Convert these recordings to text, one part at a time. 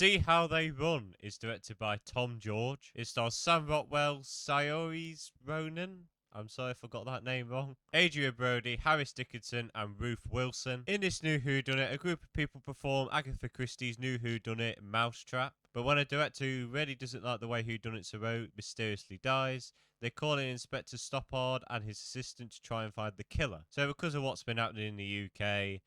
See How They Run is directed by Tom George. It stars Sam Rockwell, Saoirse Ronan. I'm sorry if I got that name wrong. Adria Brody, Harris Dickinson, and Ruth Wilson. In this new whodunit, a group of people perform Agatha Christie's new whodunit, Mousetrap. But when a director who really doesn't like the way whodunits are wrote mysteriously dies, they call in Inspector Stoppard and his assistant to try and find the killer. So because of what's been happening in the UK,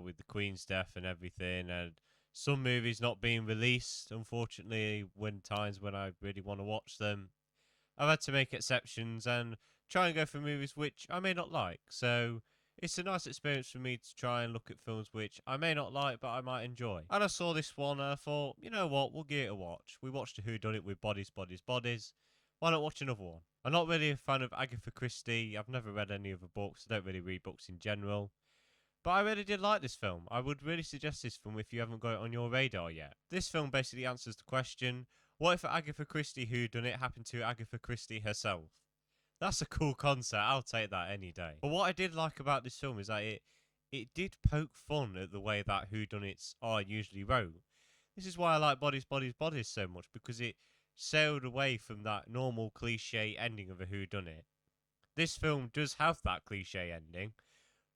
with the Queen's death and everything, and some movies not being released, unfortunately, when times when I really want to watch them, I've had to make exceptions and try and go for movies which I may not like. So it's a nice experience for me to try and look at films which I may not like, but I might enjoy. And I saw this one and I thought, you know what, we'll give it a watch. We watched a whodunit with Bodies, Bodies, Bodies. Why not watch another one? I'm not really a fan of Agatha Christie. I've never read any of her books. I don't really read books in general. But I really did like this film. I would really suggest this film if you haven't got it on your radar yet. This film basically answers the question, what if Agatha Christie whodunit happened to Agatha Christie herself? That's a cool concept. I'll take that any day. But what I did like about this film is that it did poke fun at the way that whodunits are usually wrote. This is why I like Bodies, Bodies, Bodies so much, because it sailed away from that normal cliche ending of a whodunit. This film does have that cliche ending,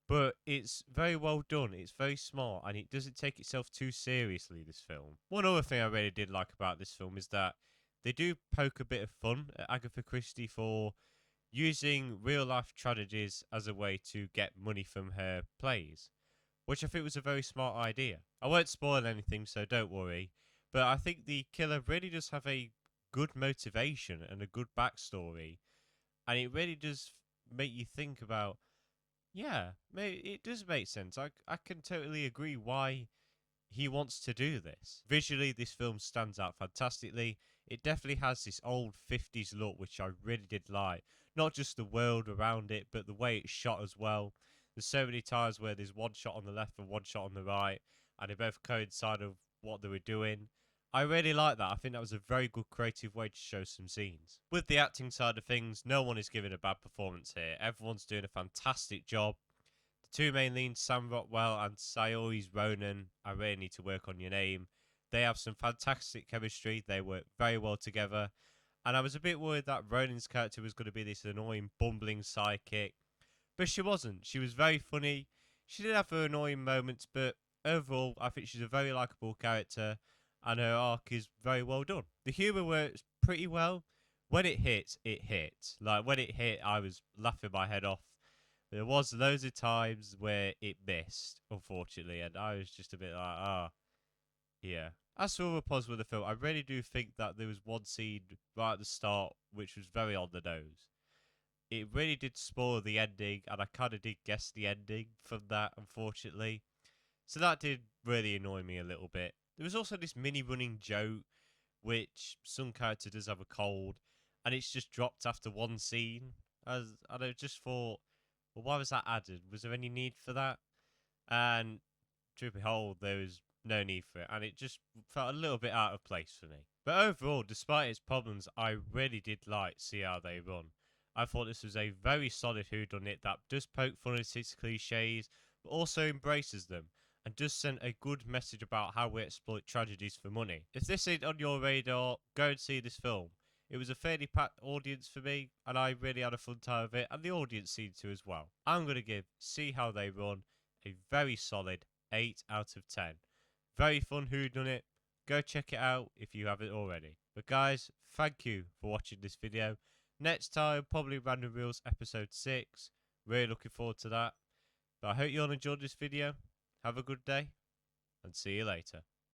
but it's very well done, it's very smart, and it doesn't take itself too seriously, this film. One other thing I really did like about this film is that they do poke a bit of fun at Agatha Christie for using real-life tragedies as a way to get money from her plays, which I think was a very smart idea. I won't spoil anything, so don't worry, but I think the killer really does have a good motivation and a good backstory, and it really does make you think about, yeah, it does make sense. I can totally agree why he wants to do this. Visually, this film stands out fantastically. It definitely has this old 50s look, which I really did like. Not just the world around it, but the way it's shot as well. There's so many times where there's one shot on the left and one shot on the right, and they both coincide of what they were doing. I really like that. I think that was a very good creative way to show some scenes. With the acting side of things, no one is giving a bad performance here. Everyone's doing a fantastic job. The two main leads, Sam Rockwell and Saoirse Ronan, I really need to work on your name. They have some fantastic chemistry. They work very well together. And I was a bit worried that Ronan's character was going to be this annoying, bumbling sidekick. But she wasn't. She was very funny. She did have her annoying moments, but overall, I think she's a very likeable character, and her arc is very well done. The humour works pretty well. When it hits, it hits. Like, when it hit, I was laughing my head off. There was loads of times where it missed, unfortunately, and I was just a bit like, yeah. As for other positives with the film, I really do think that there was one scene right at the start which was very on the nose. It really did spoil the ending, and I kind of did guess the ending from that, unfortunately. So that did really annoy me a little bit. There was also this mini running joke, which some character does have a cold, and it's just dropped after one scene. And I just thought, well, why was that added? Was there any need for that? And truth be told, there was no need for it, and it just felt a little bit out of place for me. But overall, despite its problems, I really did like See How They Run. I thought this was a very solid whodunit that does poke fun at its cliches, but also embraces them, and does send a good message about how we exploit tragedies for money. If this ain't on your radar, go and see this film. It was a fairly packed audience for me, and I really had a fun time with it, and the audience seemed to as well. I'm going to give See How They Run a very solid 8 out of 10. Very fun whodunit. Go check it out if you haven't already. But guys, thank you for watching this video. Next time, probably Random Reels episode 6. Really looking forward to that. But I hope you all enjoyed this video. Have a good day, and see you later.